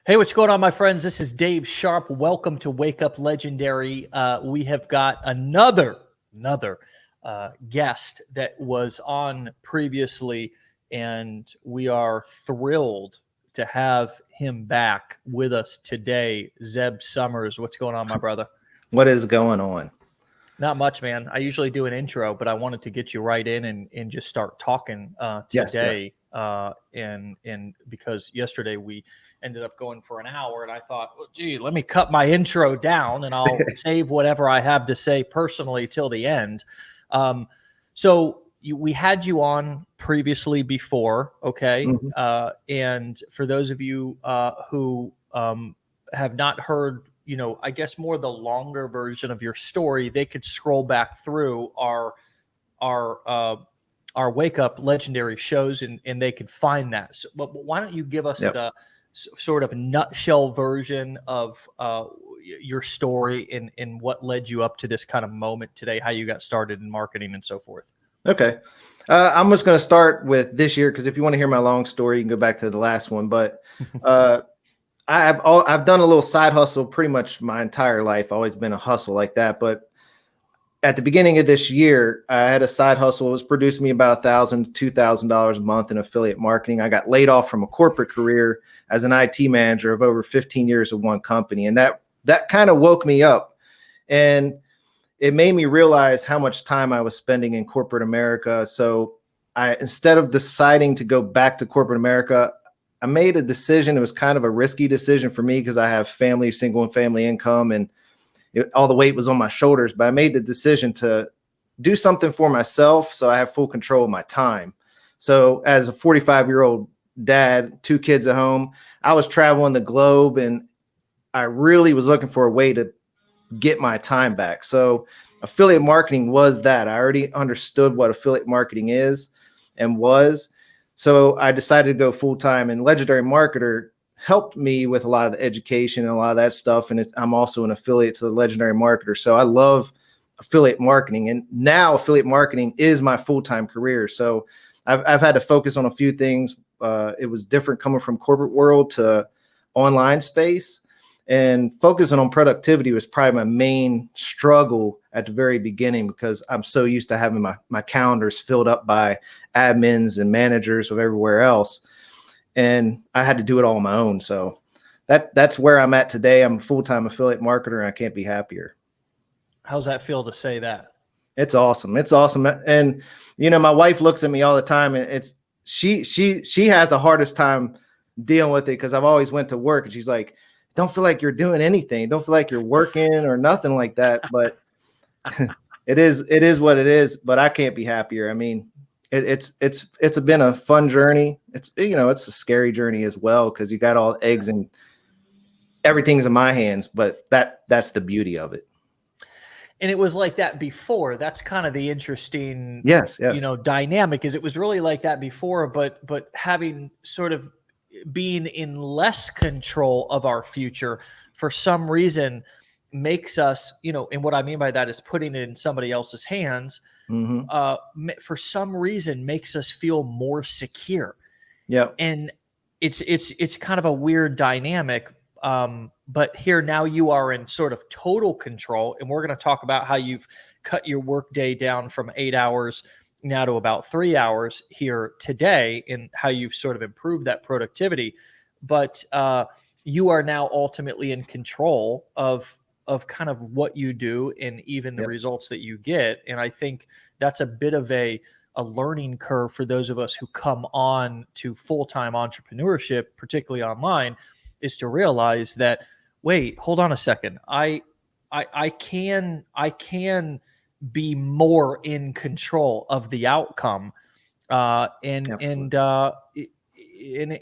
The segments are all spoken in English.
Hey, what's going on, my friends? This is Dave Sharpe. Welcome to Wake Up Legendary. We have got another guest that was on previously, and we are thrilled to have him back with us today. Zeb Summers. What's going on, my brother? What is going on? Not much, man. I usually do an intro, but I wanted to get you right in and just start talking today. Yes. And because yesterday we ended up going for an hour, and I thought, well, gee, let me cut my intro down and I'll save whatever I have to say personally till the end. We had you on previously before, okay? Mm-hmm. And for those of you who have not heard, I guess more the longer version of your story, they could scroll back through our Wake Up Legendary shows and they could find that. So, but why don't you give us the sort of nutshell version of your story and what led you up to this kind of moment today, how you got started in marketing and so forth? Okay. I'm just going to start with this year, because if you want to hear my long story, you can go back to the last one. But I've done a little side hustle pretty much my entire life. Always been a hustle like that. But at the beginning of this year, I had a side hustle. It was producing me about $1,000 to $2,000 a month in affiliate marketing. I got laid off from a corporate career as an IT manager of over 15 years with one company. And that kind of woke me up. And it made me realize how much time I was spending in corporate America. So instead of deciding to go back to corporate America, I made a decision. It was kind of a risky decision for me because I have family, single and family income, and all the weight was on my shoulders. But I made the decision to do something for myself so I have full control of my time. So as a 45-year-old dad, 2 kids at home, I was traveling the globe, and I really was looking for a way to get my time back. So affiliate marketing was that. I already understood what affiliate marketing is and was. So I decided to go full-time, and Legendary Marketer helped me with a lot of the education and a lot of that stuff. And I'm also an affiliate to the Legendary Marketer. So I love affiliate marketing, and now affiliate marketing is my full-time career. So I've had to focus on a few things. It was different coming from corporate world to online space, and focusing on productivity was probably my main struggle at the very beginning, because I'm so used to having my calendars filled up by admins and managers of everywhere else. And I had to do it all on my own. So that's where I'm at today. I'm a full-time affiliate marketer, and I can't be happier. How's that feel to say that? It's awesome. It's awesome. And, my wife looks at me all the time, and she has the hardest time dealing with it, because I've always went to work, and she's like, don't feel like you're doing anything. Don't feel like you're working or nothing like that. But it is what it is. But I can't be happier. I mean, it's been a fun journey. It's a scary journey as well, because you got all eggs and everything's in my hands. But that's the beauty of it. And it was like that before. That's kind of the interesting, yes. Dynamic, is it was really like that before, but having sort of being in less control of our future for some reason makes us, and what I mean by that is putting it in somebody else's hands. Mm-hmm. For some reason makes us feel more secure. Yeah. And it's kind of a weird dynamic. But here now you are in sort of total control, and we're going to talk about how you've cut your work day down from 8 hours now to about 3 hours here today, and how you've sort of improved that productivity. But you are now ultimately in control of kind of what you do and even the results that you get. And I think that's a bit of a learning curve for those of us who come on to full-time entrepreneurship, particularly online, is to realize that, wait, hold on a second. I can be more in control of the outcome. And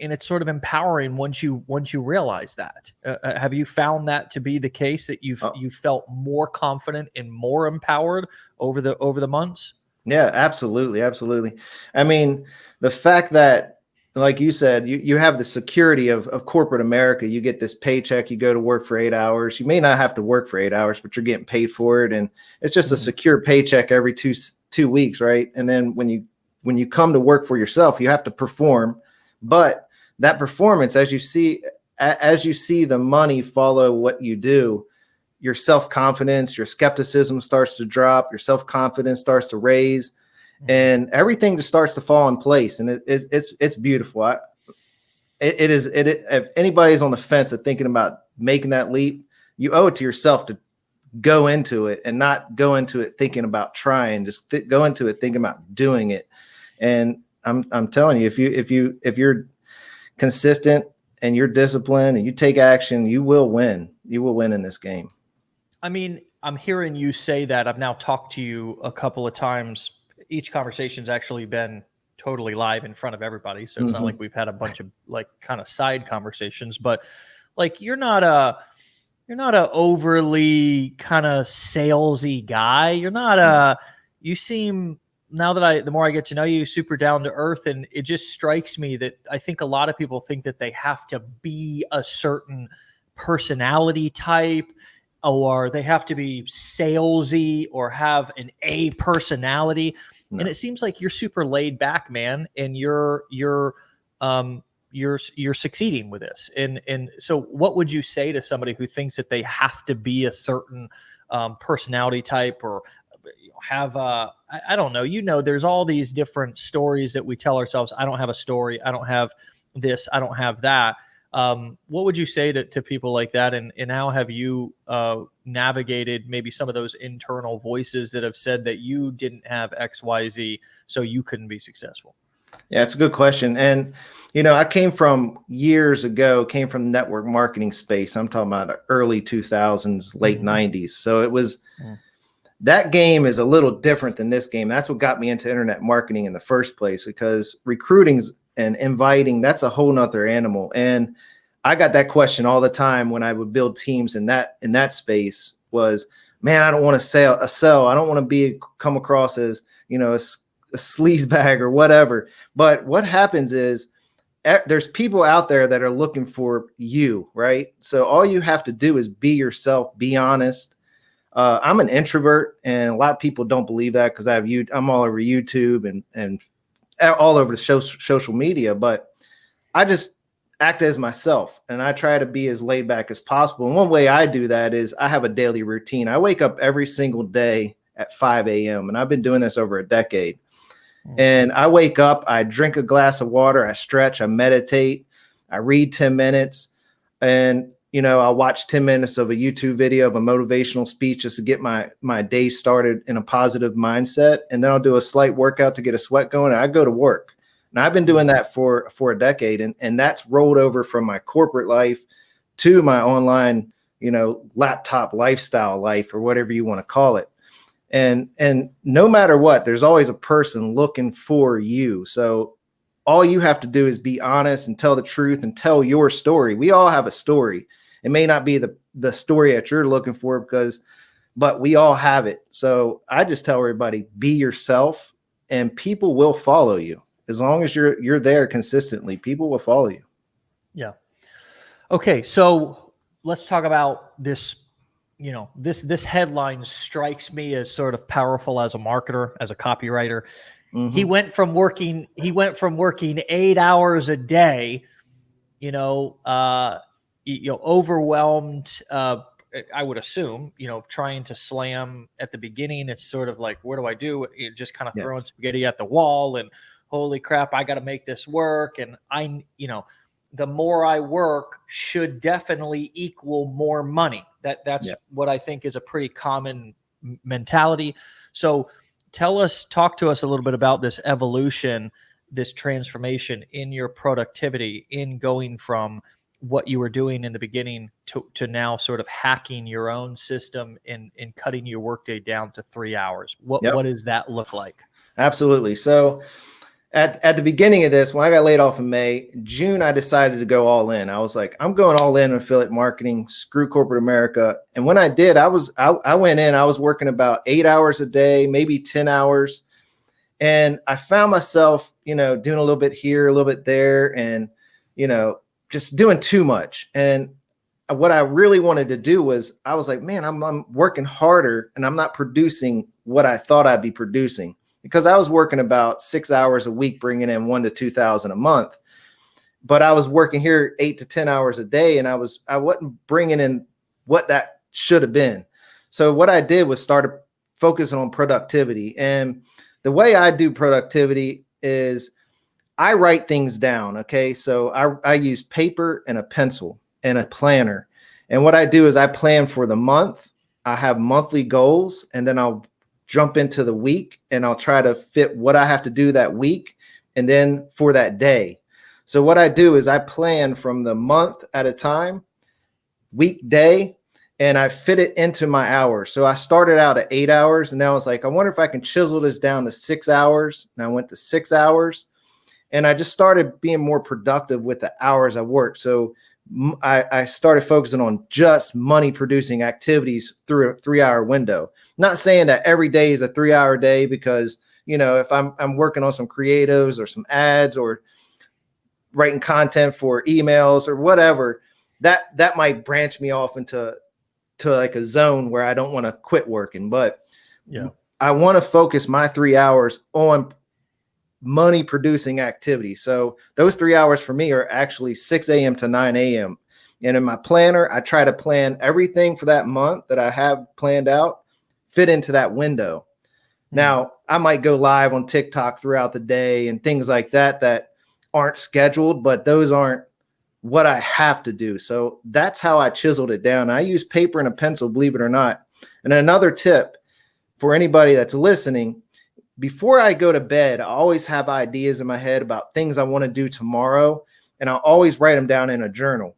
it's sort of empowering once you realize that. Have you found that to be the case, that you felt more confident and more empowered over the months? Yeah, absolutely. I mean, the fact that, like you said, you have the security of corporate America. You get this paycheck, you go to work for 8 hours. You may not have to work for 8 hours, but you're getting paid for it. And it's just a secure paycheck every two weeks, right? And then when you come to work for yourself, you have to perform. But that performance, as you see, as you see the money follow what you do, your self-confidence, your skepticism starts to drop, your self-confidence starts to raise, and everything just starts to fall in place. And it's beautiful. If anybody's on the fence of thinking about making that leap, you owe it to yourself to go into it and not go into it thinking about trying, just go into it thinking about doing it. And I'm telling you, if you're consistent and you're disciplined and you take action, you will win. You will win in this game. I mean, I'm hearing you say that. I've now talked to you a couple of times. Each conversation's actually been totally live in front of everybody. So it's not like we've had a bunch of like kind of side conversations, but like you're not a overly kind of salesy guy. You're not you seem, now that the more I get to know you, super down to earth. And it just strikes me that I think a lot of people think that they have to be a certain personality type, or they have to be salesy or have an A personality. No. And it seems like you're super laid back, man. And you're succeeding with this. And so what would you say to somebody who thinks that they have to be a certain personality type, or have I don't know, there's all these different stories that we tell ourselves. I don't have a story. I don't have this. I don't have that. What would you say to people like that? And how have you navigated maybe some of those internal voices that have said that you didn't have X, Y, Z, so you couldn't be successful? Yeah, it's a good question. And, I came from the network marketing space. I'm talking about early 2000s, late 90s. So it was, that game is a little different than this game. That's what got me into internet marketing in the first place, because recruiting and inviting, that's a whole nother animal. And I got that question all the time when I would build teams in that space was, man, I don't want to sell. I don't want to come across as, a sleaze bag or whatever. But what happens is there's people out there that are looking for you, right? So all you have to do is be yourself, be honest. I'm an introvert, and a lot of people don't believe that because I'm all over YouTube and all over the social media, but I just act as myself, and I try to be as laid back as possible. And one way I do that is I have a daily routine. I wake up every single day at 5 a.m. and I've been doing this over a decade. And I wake up, I drink a glass of water, I stretch, I meditate, I read 10 minutes, and I'll watch 10 minutes of a YouTube video of a motivational speech just to get my day started in a positive mindset. And then I'll do a slight workout to get a sweat going, and I go to work. And I've been doing that for a decade. And that's rolled over from my corporate life to my online, laptop lifestyle life, or whatever you want to call it. And no matter what, there's always a person looking for you. So all you have to do is be honest and tell the truth and tell your story. We all have a story. It may not be the story that you're looking for, but we all have it. So I just tell everybody, be yourself, and people will follow you. As long as you're there consistently, people will follow you. Yeah. Okay. So let's talk about this. This headline strikes me as sort of powerful as a marketer, as a copywriter. Mm-hmm. He went from working 8 hours a day, overwhelmed. I would assume, trying to slam at the beginning. It's sort of like, what do I do? You're just kind of throwing spaghetti at the wall, and holy crap, I got to make this work. And the more I work should definitely equal more money. That's what I think is a pretty common mentality. So talk to us a little bit about this evolution, this transformation in your productivity, in going from what you were doing in the beginning to now sort of hacking your own system and cutting your workday down to 3 hours. What does that look like? Absolutely. So at the beginning of this, when I got laid off in May, June, I decided to go all in. I was like, I'm going all in on affiliate marketing, screw corporate America. And when I did, I went in, I was working about 8 hours a day, maybe 10 hours. And I found myself, doing a little bit here, a little bit there, and, just doing too much. And what I really wanted to do was, I was like, man, I'm working harder and I'm not producing what I thought I'd be producing, because I was working about 6 hours a week, bringing in $1,000 to $2,000 a month. but I was working here 8 to 10 hours a day, and I wasn't bringing in what that should have been. So what I did was started focusing on productivity. And the way I do productivity is I write things down. Okay. So I use paper and a pencil and a planner. And what I do is I plan for the month. I have monthly goals, and then I'll jump into the week and I'll try to fit what I have to do that week and then for that day. So what I do is I plan from the month at a time, week, day, and I fit it into my hours. So I started out at 8 hours, and now I was like, I wonder if I can chisel this down to 6 hours. And I went to 6 hours, and I just started being more productive with the hours I worked. So I started focusing on just money producing activities through a 3-hour window. Not saying that every day is a 3-hour day, because, you know, if I'm working on some creatives or some ads or writing content for emails or whatever, that might branch me off into like a zone where I don't want to quit working. But yeah, I want to focus my 3 hours on money producing activity. So those 3 hours for me are actually 6 a.m. to 9 a.m. And in my planner, I try to plan everything for that month that I have planned out, fit into that window. Now, I might go live on TikTok throughout the day and things like that aren't scheduled, but those aren't what I have to do. So that's how I chiseled it down. I use paper and a pencil, believe it or not. And another tip for anybody that's listening, before I go to bed, I always have ideas in my head about things I want to do tomorrow, and I'll always write them down in a journal.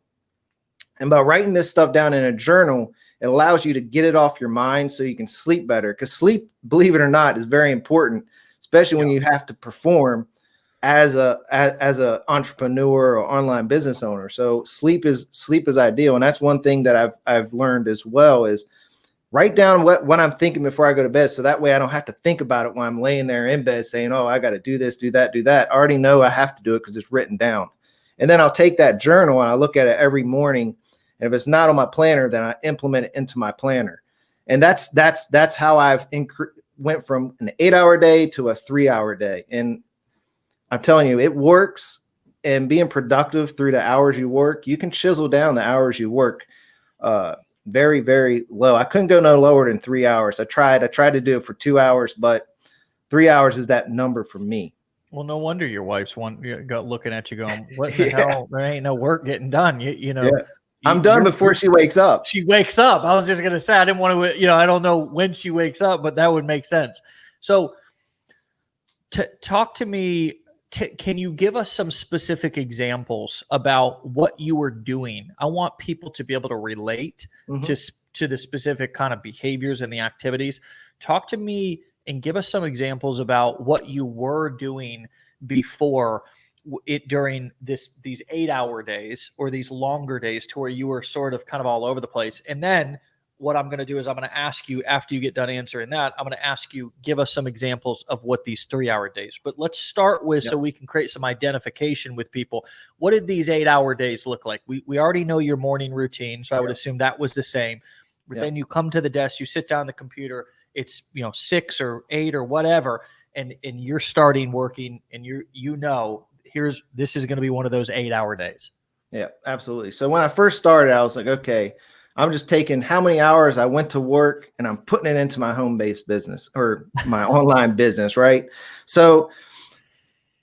And by writing this stuff down in a journal, it allows you to get it off your mind so you can sleep better. Because sleep, believe it or not, is very important, especially when you have to perform as a entrepreneur or online business owner. So sleep is ideal. And that's one thing that I've learned as well, is write down what I'm thinking before I go to bed. So that way I don't have to think about it when I'm laying there in bed saying, oh, I got to do this, do that, do that. I already know I have to do it because it's written down. And then I'll take that journal and I look at it every morning. And if it's not on my planner, then I implement it into my planner. And that's how I've went from an 8-hour day to a 3-hour day. And I'm telling you, it works. And being productive through the hours you work, you can chisel down the hours you work very, very low. I couldn't go no lower than 3 hours. I tried to do it for 2 hours, but 3 hours is that number for me. Well, no wonder your wife's looking at you going, what the hell? There ain't no work getting done. You know, yeah. I'm done before she wakes up. She wakes up. I was just going to say, I didn't want to, I don't know when she wakes up, but that would make sense. So talk to me. Can you give us some specific examples about what you were doing? I want people to be able to relate to the specific kind of behaviors and the activities. Talk to me and give us some examples about what you were doing before it during these 8-hour days or these longer days to where you were sort of kind of all over the place. And then what I'm going to do is I'm going to ask you, after you get done answering that, I'm going to ask you, give us some examples of what these 3-hour days. But let's start with, so we can create some identification with people. What did these 8-hour days look like? We already know your morning routine, so I would assume that was the same. But then you come to the desk, you sit down at the computer, it's 6 or 8 or whatever, and you're starting working, and this is going to be one of those 8-hour days. Yeah, absolutely. So when I first started, I was like, okay, I'm just taking how many hours I went to work and I'm putting it into my home-based business or my online business, right? So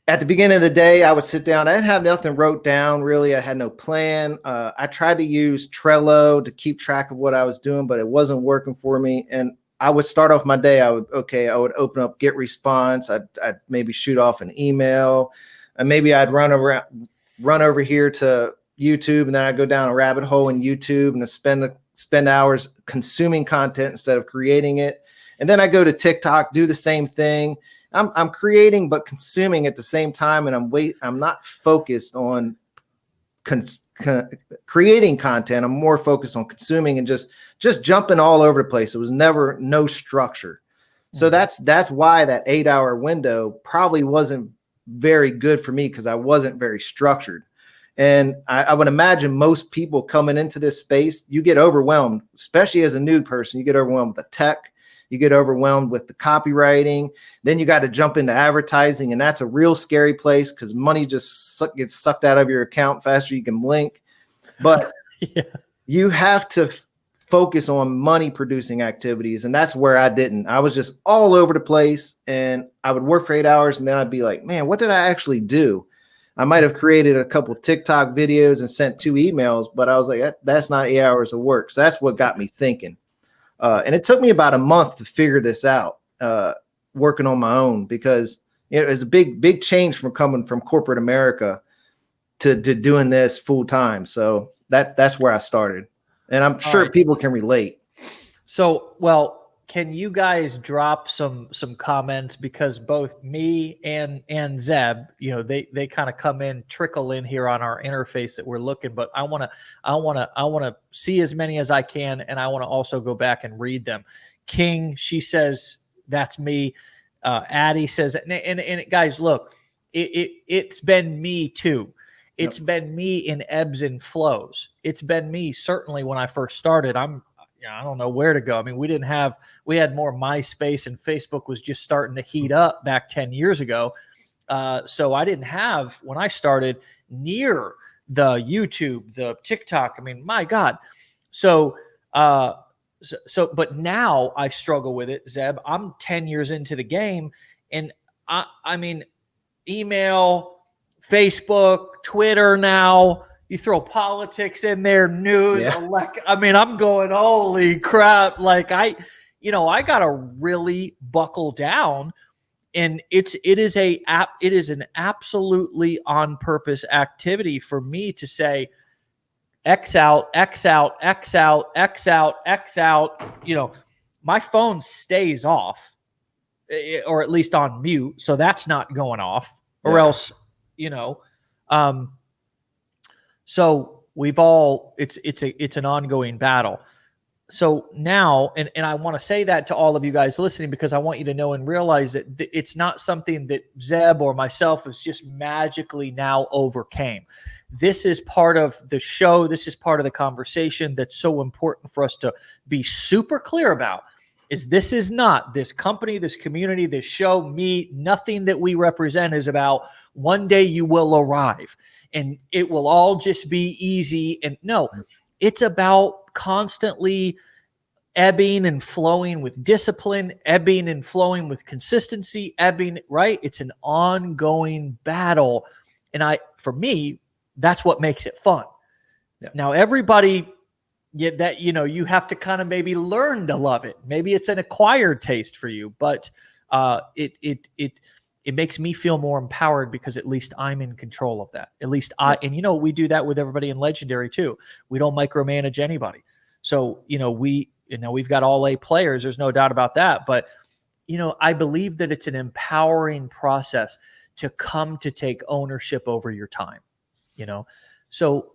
at the beginning of the day, I would sit down. I didn't have nothing wrote down, really. I had no plan. I tried to use Trello to keep track of what I was doing, but it wasn't working for me. And I would start off my day. I would open up Get Response. I'd maybe shoot off an email, and maybe I'd run over here to YouTube, and then I go down a rabbit hole in YouTube and spend hours consuming content instead of creating it. And then I go to TikTok, do the same thing. I'm creating but consuming at the same time, and I'm not focused on creating content. I'm more focused on consuming and just jumping all over the place. It was never no structure. So that's why that 8-hour window probably wasn't very good for me, because I wasn't very structured. And I would imagine most people coming into this space, you get overwhelmed, especially as a new person. You get overwhelmed with the tech. You get overwhelmed with the copywriting. Then you got to jump into advertising, and that's a real scary place because money just gets sucked out of your account faster you can blink. But Yeah. you have to focus on money producing activities. And that's where I didn't. I was just all over the place, and I would work for 8 hours, and then I'd be like, man, what did I actually do? I might have created a couple TikTok videos and sent 2 emails, but I was like, that's not 8 hours of work. So that's what got me thinking. And it took me about a month to figure this out, working on my own, because it was a big change from coming from corporate America to doing this full time. So that's where I started. And I'm sure people can relate. So, well, can you guys drop some comments, because both me and Zeb, they kind of come in, trickle in here on our interface that we're looking, but I want to see as many as I can, and I want to also go back and read them. King, she says, that's me. Addie says, and guys, look, it's been me too. It's been me in ebbs and flows. It's been me certainly when I first started. I don't know where to go. I mean, we had more MySpace, and Facebook was just starting to heat up back 10 years ago. So I didn't have, when I started, near the YouTube, the TikTok. I mean, my God. So, but now I struggle with it, Zeb. I'm 10 years into the game, and I mean, email, Facebook, Twitter now. You throw politics in there, news, I mean, I'm going, holy crap. Like I got to really buckle down, and it is an absolutely on purpose activity for me to say, X out, X out, X out, X out, X out. My phone stays off, or at least on mute. So that's not going off, or else, so we've all, it's an ongoing battle. So now, and I want to say that to all of you guys listening, because I want you to know and realize that it's not something that Zeb or myself has just magically now overcame. This is part of the show. This is part of the conversation that's so important for us to be super clear about. This is not this company, this community, this show, me, nothing that we represent is about one day you will arrive and it will all just be easy. And no, it's about constantly ebbing and flowing with discipline, ebbing and flowing with consistency, ebbing, right? It's an ongoing battle. And for me, that's what makes it fun. Yeah. Now, everybody, you have to kind of maybe learn to love it. Maybe it's an acquired taste for you, but it makes me feel more empowered because at least I'm in control of that. At least and we do that with everybody in Legendary too. We don't micromanage anybody. So, we've got all A players. There's no doubt about that. But, I believe that it's an empowering process to come to take ownership over your time, So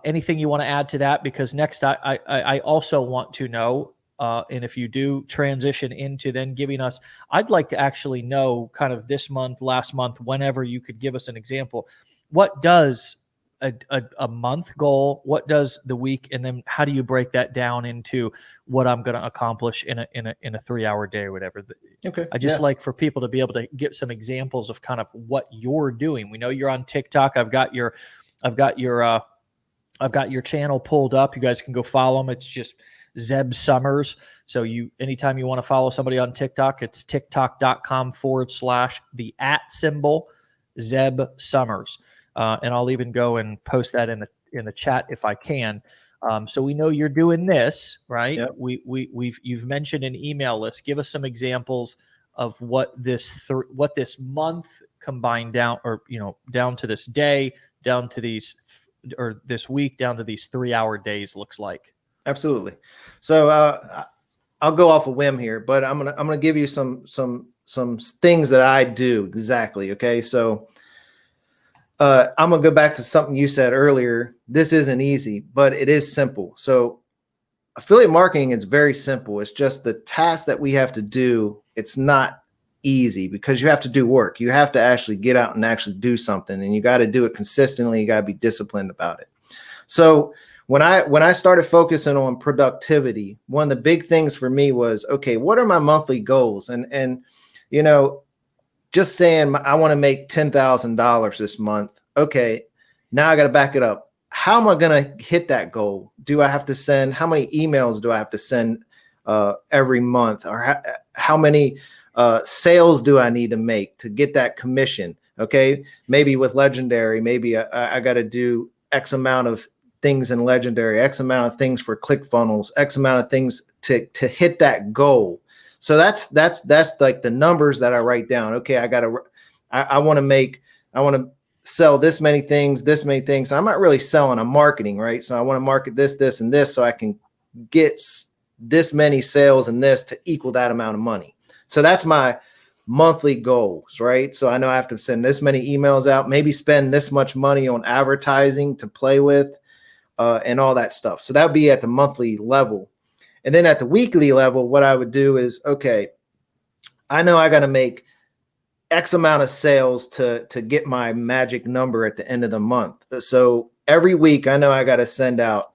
anything you want to add to that? Because next I also want to know, and if you do transition into then giving us, I'd like to actually know kind of this month, last month, whenever you could give us an example. What does a month goal, what does the week, and then how do you break that down into what I'm going to accomplish in a 3-hour day or whatever? Okay. I just like for people to be able to get some examples of kind of what you're doing. We know you're on TikTok. I've got your channel pulled up. You guys can go follow them. It's just Zeb Summers. So anytime you want to follow somebody on TikTok, it's tiktok.com/the @ Zeb Summers. And I'll even go and post that in the chat if I can. So we know you're doing this, right? Yep. You've mentioned an email list. Give us some examples of what this month combined down, or down to this day, down to these, or this week down to these 3-hour days looks like. Absolutely. So I'll go off a whim here, but I'm gonna give you some things that I do exactly. Okay, so I'm gonna go back to something you said earlier. This isn't easy, but it is simple. So affiliate marketing is very simple. It's just the task that we have to do. It's not easy because you have to do work. You have to actually get out and actually do something, and you got to do it consistently. You got to be disciplined about it. So when I started focusing on productivity, one of the big things for me was, okay, what are my monthly goals? And you know, just saying I want to make $10,000 this month. Okay, now I got to back it up. How am I going to hit that goal? Do I have to send, how many emails do I have to send every month? Or how many sales do I need to make to get that commission? Okay, maybe with Legendary, maybe I got to do X amount of things in Legendary, X amount of things for ClickFunnels, X amount of things to hit that goal. So that's like the numbers that I write down. Okay, I want to sell this many things. I'm not really selling, I'm marketing, right? So I want to market this, and this so I can get this many sales and this to equal that amount of money. So that's my monthly goals, right? So I know I have to send this many emails out, maybe spend this much money on advertising to play with, and all that stuff. So that would be at the monthly level. And then at the weekly level, what I would do is, okay, I know I got to make X amount of sales to get my magic number at the end of the month. So every week, I know I got to send out,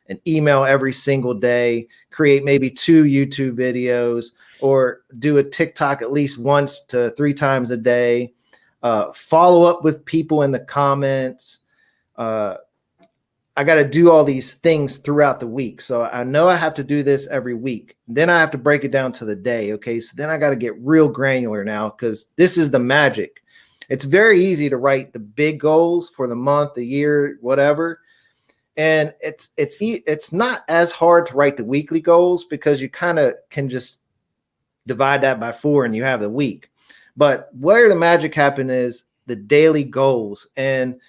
an email every single day, create maybe 2 YouTube videos, or do a TikTok at least once to 3 times a day, follow up with people in the comments. I got to do all these things throughout the week. So I know I have to do this every week. Then I have to break it down to the day. Okay. So then I got to get real granular now, because this is the magic. It's very easy to write the big goals for the month, the year, whatever. And it's not as hard to write the weekly goals, because you kind of can just divide that by 4 and you have the week. But where the magic happens is the daily goals, and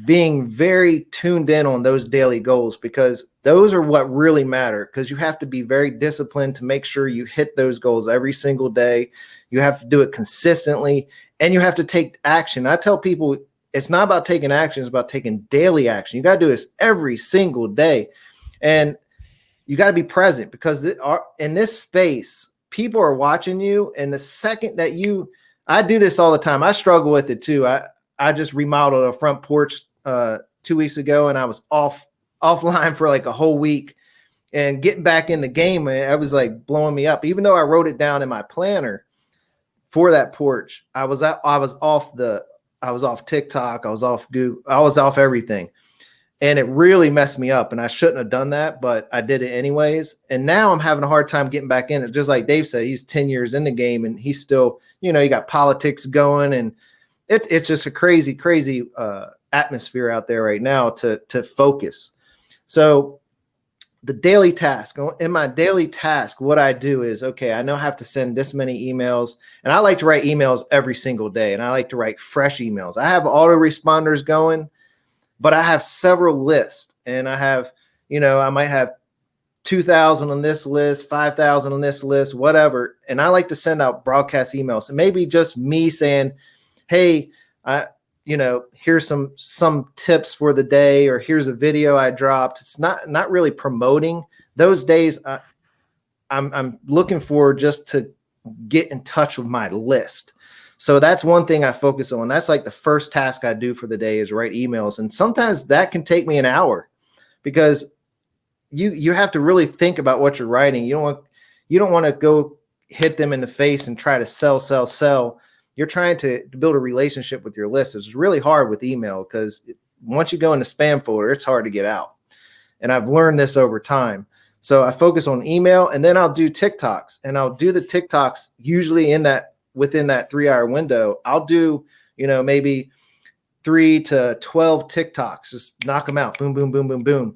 being very tuned in on those daily goals, because those are what really matter, because you have to be very disciplined to make sure you hit those goals every single day. You have to do it consistently, and you have to take action. I tell people it's not about taking action, it's about taking daily action. You got to do this every single day, and you got to be present, because in this space, people are watching you. And the second that I do this all the time. I struggle with it too. I just remodeled a front porch 2 weeks ago, and I was offline for like a whole week, and getting back in the game, man, I was like blowing me up. Even though I wrote it down in my planner for that porch, I was off TikTok, I was off Google, I was off everything. And it really messed me up, and I shouldn't have done that, but I did it anyways. And now I'm having a hard time getting back in it. Just like Dave said, he's 10 years in the game, and he's still, you got politics going, and it's just a crazy atmosphere out there right now to focus. So the daily task, in my daily task, what I do is, okay, I know I have to send this many emails, and I like to write emails every single day, and I like to write fresh emails. I have autoresponders going, but I have several lists, and I have, I might have 2,000 on this list, 5,000 on this list, whatever. And I like to send out broadcast emails, and maybe just me saying, hey, here's some tips for the day, or here's a video I dropped. It's not really promoting. Those days, I'm looking for just to get in touch with my list. So that's one thing I focus on. That's like the first task I do for the day, is write emails. And sometimes that can take me an hour, because you have to really think about what you're writing. You don't want to go hit them in the face and try to sell. You're trying to build a relationship with your list. It's really hard with email, because once you go in the spam folder, it's hard to get out. And I've learned this over time. So I focus on email, and then I'll do TikToks, and I'll do the TikToks usually within that 3-hour window. I'll do, maybe 3 to 12 TikToks, just knock them out. Boom, boom, boom, boom, boom.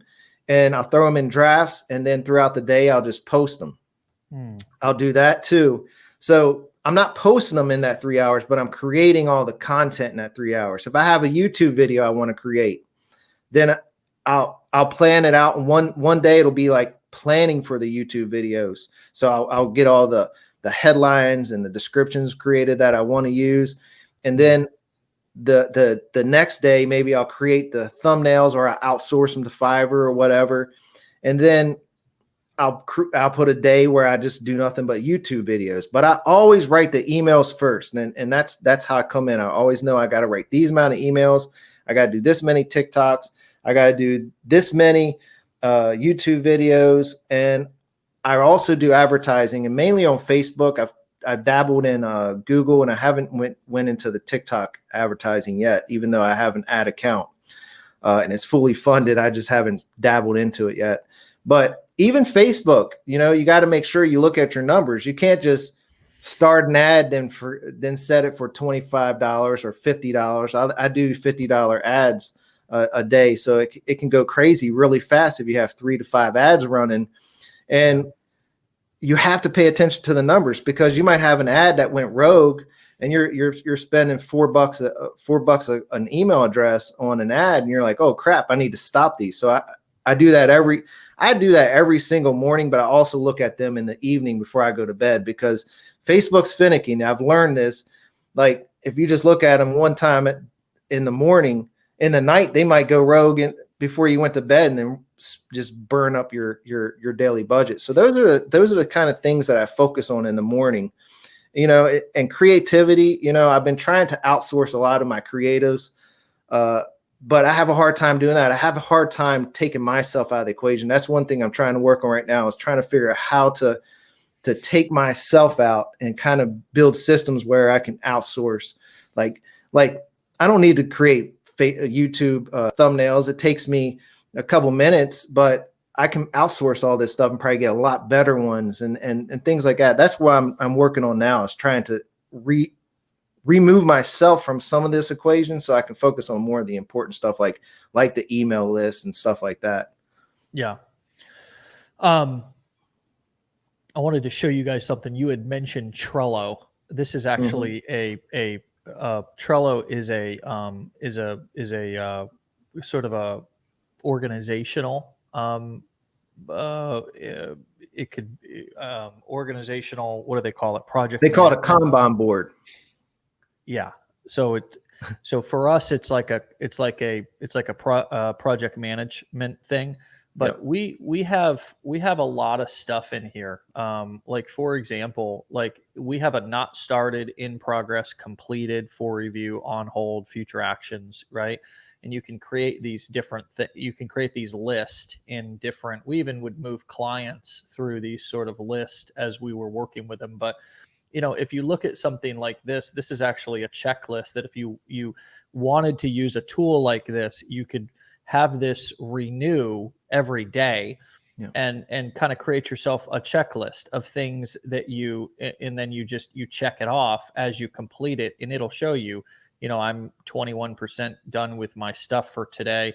And I'll throw them in drafts. And then throughout the day, I'll just post them. I'll do that too. So I'm not posting them in that 3 hours, but I'm creating all the content in that 3 hours. If I have a YouTube video I want to create, then I'll plan it out. And one day it'll be like planning for the YouTube videos. So I'll get all the headlines and the descriptions created that I want to use. And then the next day, maybe I'll create the thumbnails, or I outsource them to Fiverr or whatever. And then I'll put a day where I just do nothing but YouTube videos. But I always write the emails first. And that's how I come in. I always know I got to write these amount of emails. I got to do this many TikToks. I got to do this many YouTube videos, and I also do advertising, and mainly on Facebook. I've dabbled in Google, and I haven't went into the TikTok advertising yet, even though I have an ad account and it's fully funded. I just haven't dabbled into it yet. But even Facebook, you know, you got to make sure you look at your numbers. You can't just start an ad then set it for $25 or $50. I do $50 ads a day, so it can go crazy really fast if you have 3 to 5 ads running. And you have to pay attention to the numbers, because you might have an ad that went rogue, and you're spending $4 an email address on an ad, and you're like, oh crap, I need to stop these. So I do that every single morning, but I also look at them in the evening before I go to bed, because Facebook's finicky. Now, I've learned this. Like, if you just look at them one time in the morning, in the night they might go rogue before you went to bed, and then just burn up your daily budget. So those are the kind of things that I focus on in the morning, you know. And creativity, you know, I've been trying to outsource a lot of my creatives, but I have a hard time doing that. I have a hard time taking myself out of the equation. That's one thing I'm trying to work on right now, is trying to figure out how to take myself out and kind of build systems where I can outsource. Like I don't need to create YouTube thumbnails. It takes me a couple minutes, but I can outsource all this stuff and probably get a lot better ones and things like that. That's what I'm working on now, is trying to remove myself from some of this equation so I can focus on more of the important stuff, like the email list and stuff like that. Yeah. I wanted to show you guys something. You had mentioned Trello. This is actually Trello is a sort of a organizational. It could organizational. What do they call it? Project. They call it a Kanban board. Yeah. So for us, it's like a project management thing. But we have a lot of stuff in here. Like, for example, like we have a not started, in progress, completed, for review, on hold, future actions, right? And you can create these different you can create these lists in different. We even would move clients through these sort of lists as we were working with them. But you know, if you look at something like this is actually a checklist that if you wanted to use a tool like this, you could have this renew every day. And kind of create yourself a checklist of things that and then you check it off as you complete it, and it'll show you, you know, I'm 21% done with my stuff for today,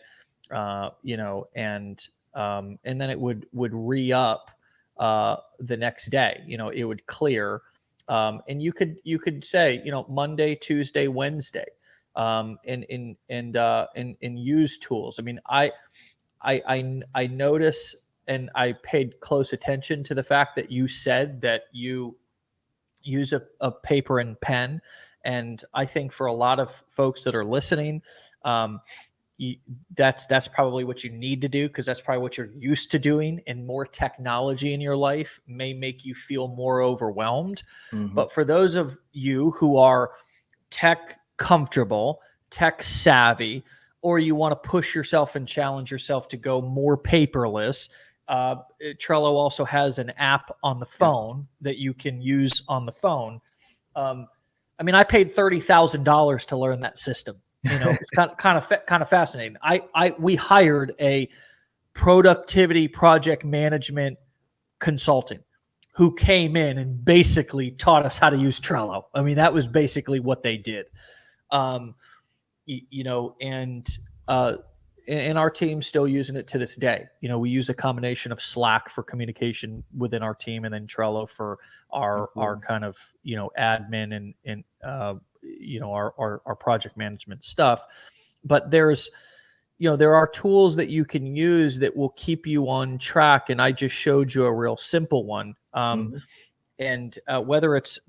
you know, and then it would re-up the next day, you know, it would clear, and you could say, you know, Monday, Tuesday, Wednesday, and use tools. I mean, I notice, and I paid close attention to the fact that you said that you use a paper and pen. And I think for a lot of folks that are listening, that's probably what you need to do, because that's probably what you're used to doing. And more technology in your life may make you feel more overwhelmed. Mm-hmm. But for those of you who are tech comfortable, tech savvy, or you want to push yourself and challenge yourself to go more paperless, Trello also has an app on the phone that you can use on the phone. I mean, I paid $30,000 to learn that system. You know, it's kind of fascinating. We hired a productivity project management consultant who came in and basically taught us how to use Trello. I mean, that was basically what they did. You know, and our team's still using it to this day. You know, we use a combination of Slack for communication within our team, and then Trello for our kind of, you know, admin and you know, our project management stuff. But there are tools that you can use that will keep you on track. And I just showed you a real simple one. And whether it's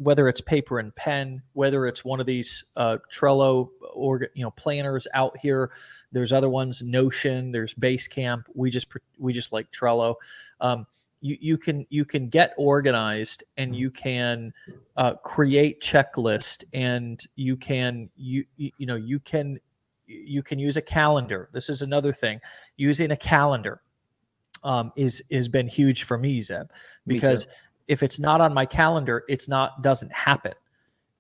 paper and pen, whether it's one of these Trello or, you know, planners out here, there's other ones, Notion, there's Basecamp. We just like Trello. You can get organized, and you can create checklist, and you can you can use a calendar. This is another thing. Using a calendar is been huge for me, Zeb, because if it's not on my calendar, doesn't happen.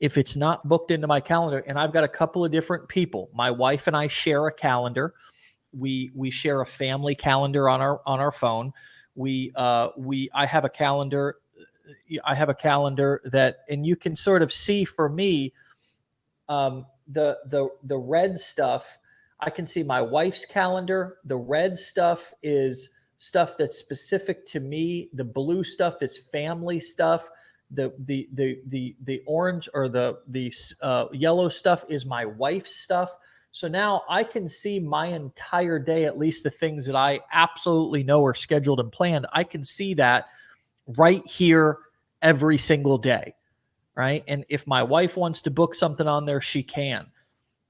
If it's not booked into my calendar, and I've got a couple of different people, my wife and I share a calendar. We share a family calendar on our phone. I have a calendar. I have a calendar that, and you can sort of see for me, the red stuff. I can see my wife's calendar. The red stuff is stuff that's specific to me. The blue stuff is family stuff. The orange or the yellow stuff is my wife's stuff. So now I can see my entire day, at least the things that I absolutely know are scheduled and planned. I can see that right here every single day, right? And if my wife wants to book something on there, she can.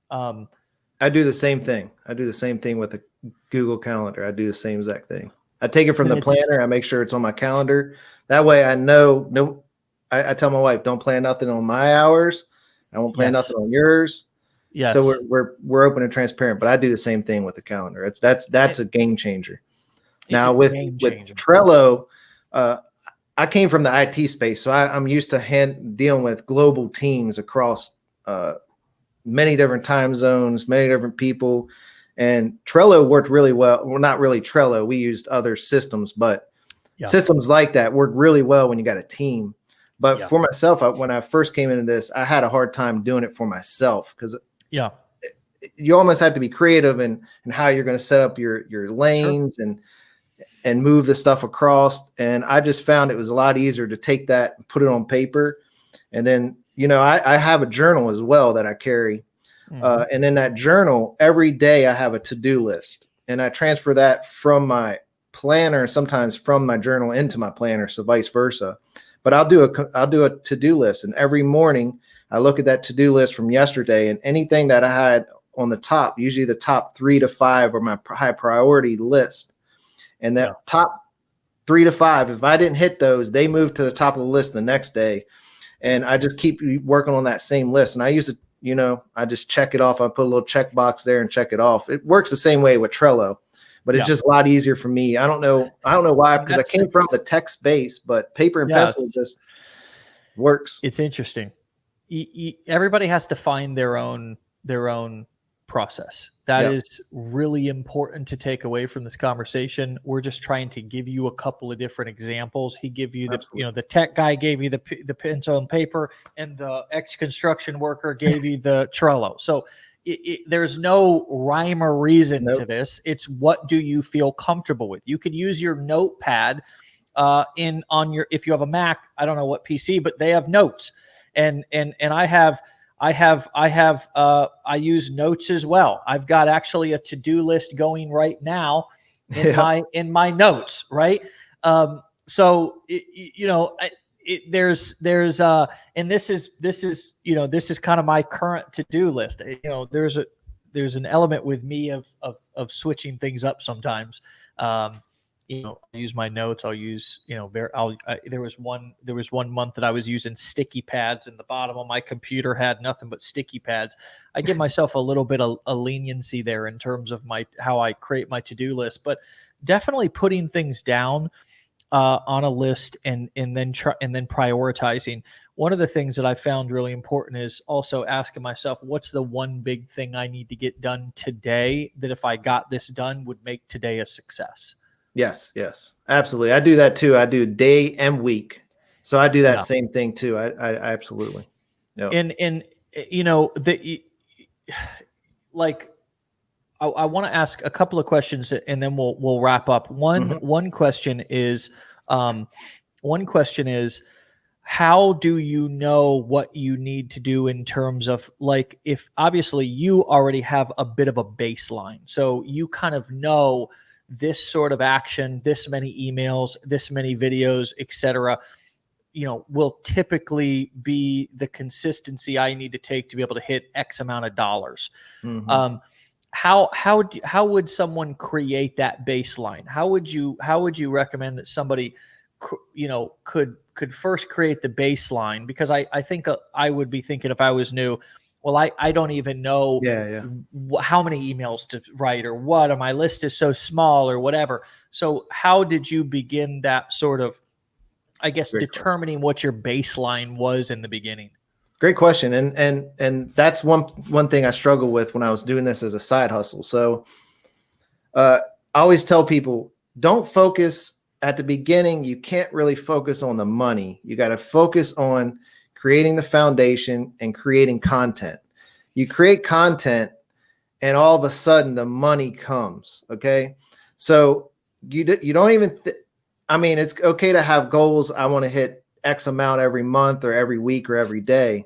I do the same thing. I do the same thing with a Google Calendar. I do the same exact thing. I take it from the planner. I make sure it's on my calendar. That way I know, I tell my wife, don't plan nothing on my hours. I won't plan nothing on yours. Yes. So we're open and transparent, but I do the same thing with the calendar. That's a game changer. Now with Trello, I came from the IT space, so I'm used to dealing with global teams across many different time zones, many different people, and Trello worked really well. Well, not really Trello. We used other systems, but systems like that work really well when you got a team. But for myself, when I first came into this, I had a hard time doing it for myself because you almost have to be creative in how you're going to set up your lanes and move the stuff across. And I just found it was a lot easier to take that and put it on paper. And then, I have a journal as well that I carry. And in that journal, every day I have a to-do list, and I transfer that from my planner, sometimes from my journal into my planner. So vice versa. But I'll do a to-do list, and every morning I look at that to-do list from yesterday, and anything that I had on the top, usually the top 3 to 5 are my high priority list. And that top 3 to 5, if I didn't hit those, they move to the top of the list the next day. And I just keep working on that same list. And I use it, I just check it off. I put a little check box there and check it off. It works the same way with Trello, but it's just a lot easier for me. I don't know why, because I came from the tech space, but paper and pencil just works. It's interesting. Everybody has to find their own process. That is really important to take away from this conversation. We're just trying to give you a couple of different examples. He gave you the tech guy gave you the pencil and paper, and the ex-construction worker gave you the Trello. So there's no rhyme or reason to this. It's what do you feel comfortable with? You could use your notepad if you have a Mac. I don't know what PC, but they have notes, and I use notes as well. I've got actually a to-do list going right now in my notes, right? So there's and this is kind of my current to-do list. There's an element with me of switching things up sometimes. I'll use my notes. I'll use, there was one month that I was using sticky pads, and the bottom of my computer had nothing but sticky pads. I give myself a little bit of a leniency there in terms of how I create my to-do list, but definitely putting things down on a list and then prioritizing. One of the things that I found really important is also asking myself, what's the one big thing I need to get done today that if I got this done would make today a success? Yes, absolutely. I do that too. I do day and week. So I do that same thing too. I absolutely. And I want to ask a couple of questions, and then we'll wrap up. One question is, how do you know what you need to do in terms of, like, if obviously you already have a bit of a baseline, so you kind of know this sort of action, this many emails, this many videos, etc., will typically be the consistency I need to take to be able to hit X amount of dollars. How would someone create that baseline? How would you recommend that somebody, could first create the baseline? Because I think I would be thinking, if I was new, well, I don't even know Yeah. how many emails to write or what, or my list is so small or whatever. So how did you begin that sort of, I guess, Great question. determining what your baseline was in the beginning? Great question. And that's one thing I struggled with when I was doing this as a side hustle. So I always tell people, don't focus at the beginning. You can't really focus on the money. You got to focus on creating the foundation and creating content. You create content and all of a sudden the money comes. Okay. So you don't even, I mean, it's okay to have goals. I want to hit X amount every month or every week or every day.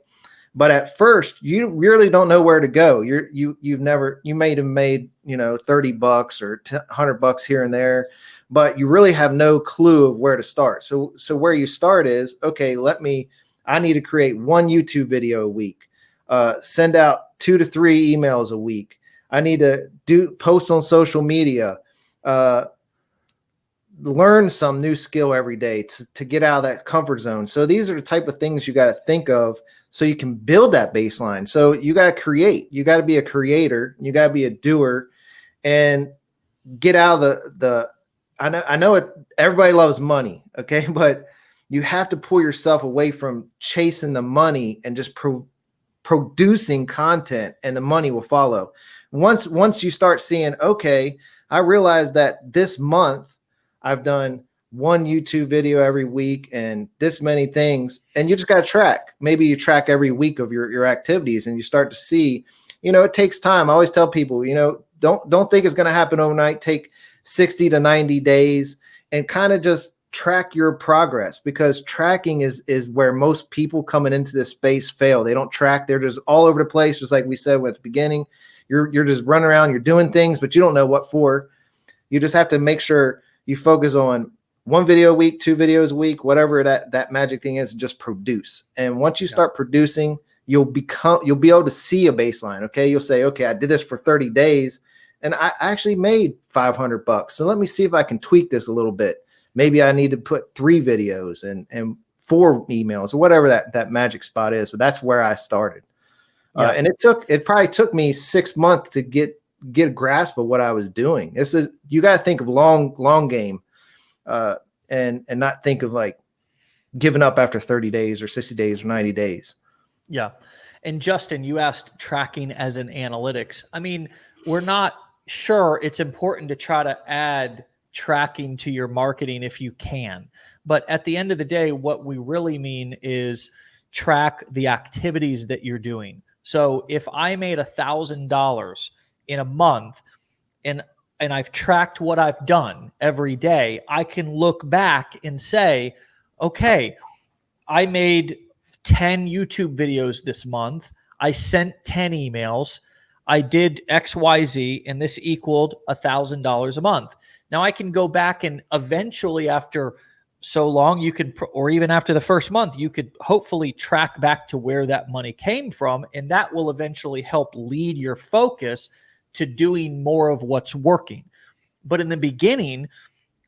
But at first, you really don't know where to go. You may have made, $30 or $100 here and there, but you really have no clue of where to start. So where you start is, okay, I need to create one YouTube video a week, send out 2 to 3 emails a week. I need to post on social media, learn some new skill every day to get out of that comfort zone. So these are the type of things you got to think of so you can build that baseline. So you got to create, you got to be a creator, you got to be a doer, and get out of I know everybody loves money. Okay. But you have to pull yourself away from chasing the money and just producing content, and the money will follow. Once you start seeing, okay, I realize that this month I've done one YouTube video every week and this many things, and you just got to track. Maybe you track every week of your activities, and you start to see, it takes time. I always tell people, don't think it's going to happen overnight. Take 60 to 90 days and kind of just track your progress, because tracking is where most people coming into this space fail. They don't track. They're just all over the place. Just like we said at the beginning, you're just running around, you're doing things, but you don't know what for. You just have to make sure you focus on 1 video a week, 2 videos a week, whatever that magic thing is, just produce. And once you start producing, you'll be able to see a baseline. Okay. You'll say, okay, I did this for 30 days and I actually made $500. So let me see if I can tweak this a little bit. Maybe I need to put 3 videos and 4 emails or whatever that magic spot is. But that's where I started. And it probably took me 6 months to get a grasp of what I was doing. You got to think of long game, and not think of like giving up after 30 days or 60 days or 90 days. Yeah. And Justin, you asked tracking as an analytics. I mean, we're not sure. It's important to try to add tracking to your marketing if you can. But at the end of the day, what we really mean is track the activities that you're doing. So if I made $1,000 in a month and I've tracked what I've done every day, I can look back and say, okay, I made 10 YouTube videos this month. I sent 10 emails. I did XYZ, and this equaled $1,000 a month. Now I can go back and eventually, after so long, you could, or even after the first month, you could hopefully track back to where that money came from. And that will eventually help lead your focus to doing more of what's working. But in the beginning,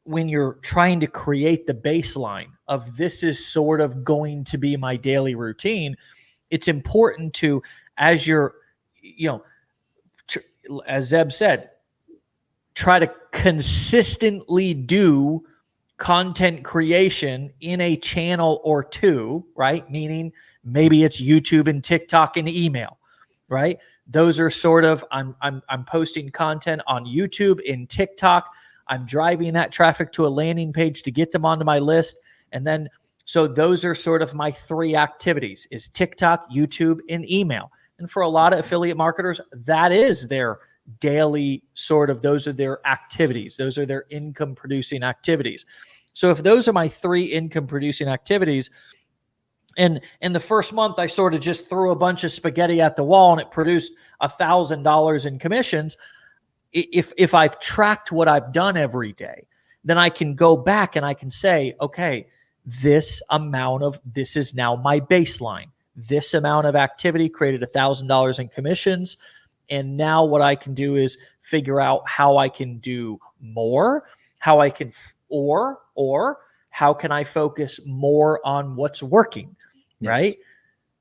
when you're trying to create the baseline of this is sort of going to be my daily routine, it's important to, as you're, as Zeb said, try to consistently do content creation in a channel or 2, right? Meaning maybe it's YouTube and TikTok and email, right? Those are sort of, I'm posting content on YouTube and TikTok. I'm driving that traffic to a landing page to get them onto my list. And then, so those are sort of my 3 activities, is TikTok, YouTube, and email. And for a lot of affiliate marketers, that is their daily those are their activities. Those are their income producing activities. So if those are my 3 income producing activities, and in the first month, I sort of just threw a bunch of spaghetti at the wall and it produced $1,000 in commissions. If I've tracked what I've done every day, then I can go back and I can say, okay, this is now my baseline. This amount of activity created $1,000 in commissions. And now what I can do is figure out how I can do more, how I can, or how can I focus more on what's working, Yes. right?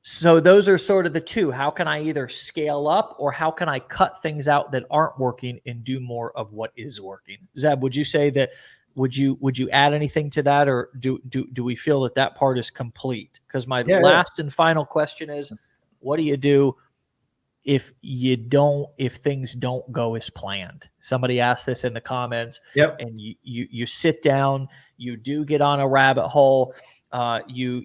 So those are sort of the two. How can I either scale up, or how can I cut things out that aren't working and do more of what is working? Zeb, would you say that, would you add anything to that, or do we feel that that part is complete? Because my Yeah, last and final question is, what do you do if things don't go as planned? Somebody asked this in the comments. Yep. And you sit down, you do get on a rabbit hole. You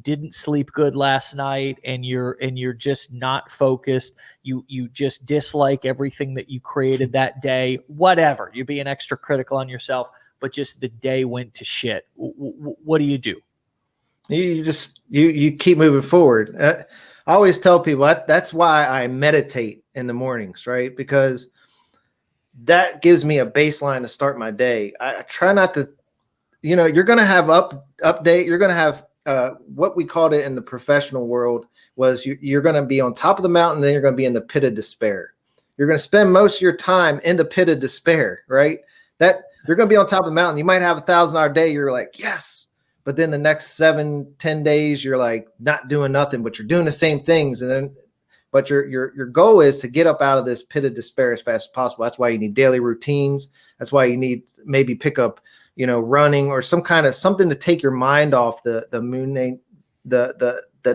didn't sleep good last night, and you're just not focused. You just dislike everything that you created that day. Whatever, you're being extra critical on yourself, but just the day went to shit. What do you do? You just you keep moving forward. I always tell people that's why I meditate in the mornings, right? Because that gives me a baseline to start my day. I try not to, you're going to have update. You're going to have what we called it in the professional world was you're going to be on top of the mountain, then you're going to be in the pit of despair. You're going to spend most of your time in the pit of despair, right? That you're going to be on top of the mountain. You might have $1,000 day. You're like, yes. But then the next 7-10 days, you're like not doing nothing, but you're doing the same things. But your goal is to get up out of this pit of despair as fast as possible. That's why you need daily routines. That's why you need maybe pick up, running or something to take your mind off the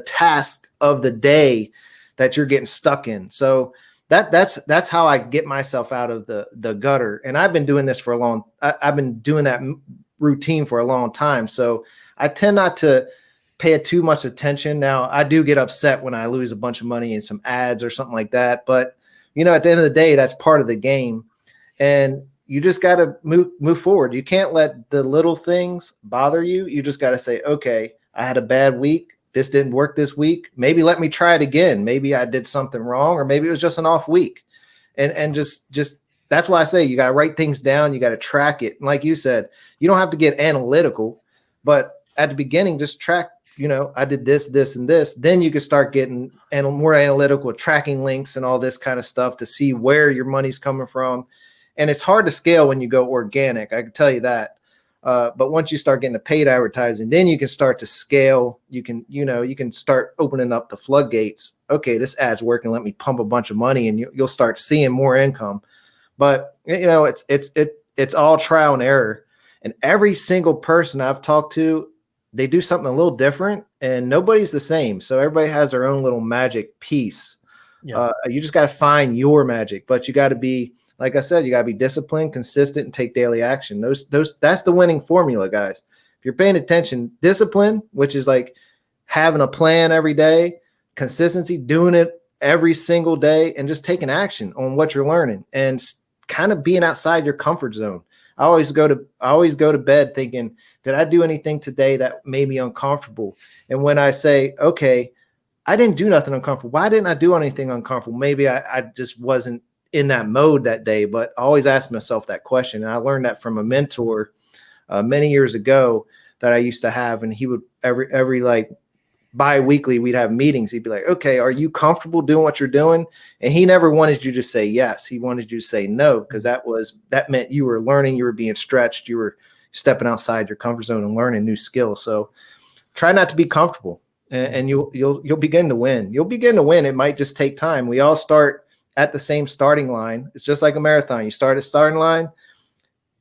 task of the day that you're getting stuck in. So that's how I get myself out of the gutter. And I've been doing this for I've been doing that routine for a long time. So I tend not to pay too much attention. Now I do get upset when I lose a bunch of money in some ads or something like that. But at the end of the day, that's part of the game. And you just got to move forward. You can't let the little things bother you. You just got to say, okay, I had a bad week. This didn't work this week. Maybe let me try it again. Maybe I did something wrong, or maybe it was just an off week. And just that's why I say you got to write things down. You got to track it. And like you said, you don't have to get analytical, but at the beginning, just track, I did this, this, and this. Then you can start getting more analytical, tracking links and all this kind of stuff to see where your money's coming from. And it's hard to scale when you go organic. I can tell you that. But once you start getting to paid advertising, then you can start to scale. You can start opening up the floodgates. Okay, this ad's working. Let me pump a bunch of money, and you'll start seeing more income. But it's all trial and error. And every single person I've talked to, they do something a little different, and nobody's the same. So everybody has their own little magic piece. Yeah. You just got to find your magic, but you got to be, like I said, you got to be disciplined, consistent, and take daily action. That's the winning formula, guys. If you're paying attention, discipline, which is like having a plan every day, consistency, doing it every single day, and just taking action on what you're learning and kind of being outside your comfort zone. I always go to bed thinking, did I do anything today that made me uncomfortable? And when I say, okay, I didn't do nothing uncomfortable. Why didn't I do anything uncomfortable? Maybe I just wasn't in that mode that day, but I always ask myself that question. And I learned that from a mentor many years ago that I used to have. And he would every like bi-weekly, we'd have meetings. He'd be like, okay, are you comfortable doing what you're doing? And he never wanted you to say yes. He wanted you to say no, because that meant you were learning, you were being stretched, you were stepping outside your comfort zone and learning new skills. So try not to be comfortable, and you'll begin to win. You'll begin to win. It might just take time. We all start at the same starting line. It's just like a marathon. You start at starting line,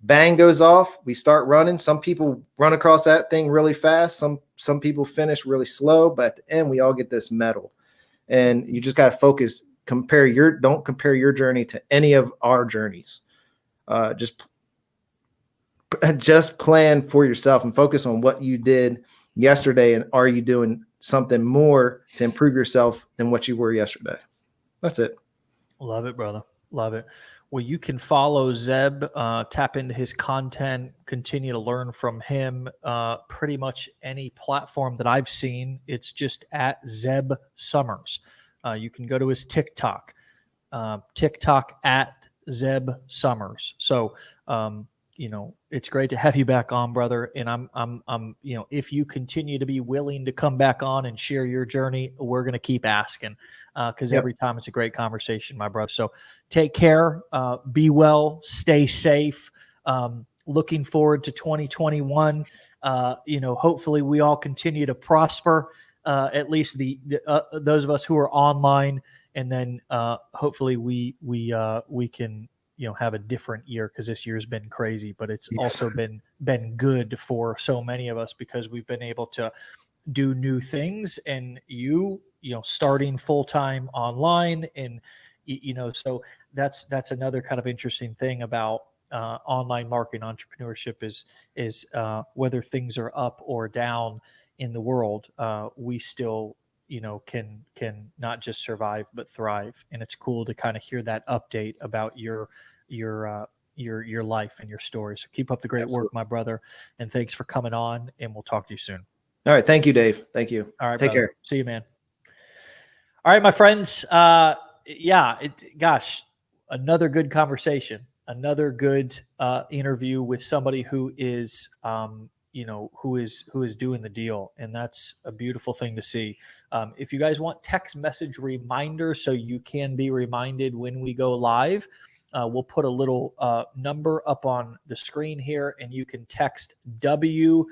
bang goes off, we start running. Some people run across that thing really fast. Some people finish really slow, but at the end we all get this medal. And you just got to focus, don't compare your journey to any of our journeys. Just plan for yourself and focus on what you did yesterday, and are you doing something more to improve yourself than what you were yesterday? That's it. Love it, brother. Love it. Well, you can follow Zeb, tap into his content, continue to learn from him. Pretty much any platform that I've seen, it's just at Zeb Summers. You can go to his TikTok at Zeb Summers. So, it's great to have you back on, brother. And I'm, if you continue to be willing to come back on and share your journey, we're going to keep asking. Because every time it's a great conversation, my brother. So take care, be well, stay safe. Looking forward to 2021. Hopefully we all continue to prosper. at least those of us who are online, and then hopefully we can have a different year, because this year's been crazy, but it's also been good for so many of us because we've been able to do new things, and starting full-time online, and so that's another kind of interesting thing about online marketing entrepreneurship is whether things are up or down in the world, we still can not just survive but thrive. And it's cool to kind of hear that update about your life and your story. So keep up the great work, my brother, and thanks for coming on, and we'll talk to you soon. All right. Thank you, Dave. Thank you. All right. Take brother. care. See you, man. All right, my friends. Gosh, another good conversation, another good interview with somebody who is, who is doing the deal. And that's a beautiful thing to see. If you guys want text message reminders so you can be reminded when we go live, we'll put a little number up on the screen here, and you can text WUL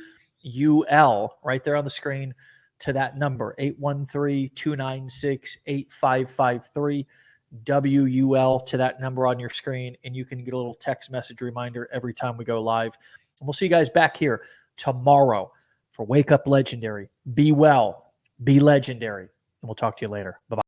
right there on the screen to that number, 813-296-8553, WUL to that number on your screen, and you can get a little text message reminder every time we go live. And we'll see you guys back here tomorrow for Wake Up Legendary. Be well, be legendary, and we'll talk to you later. Bye-bye.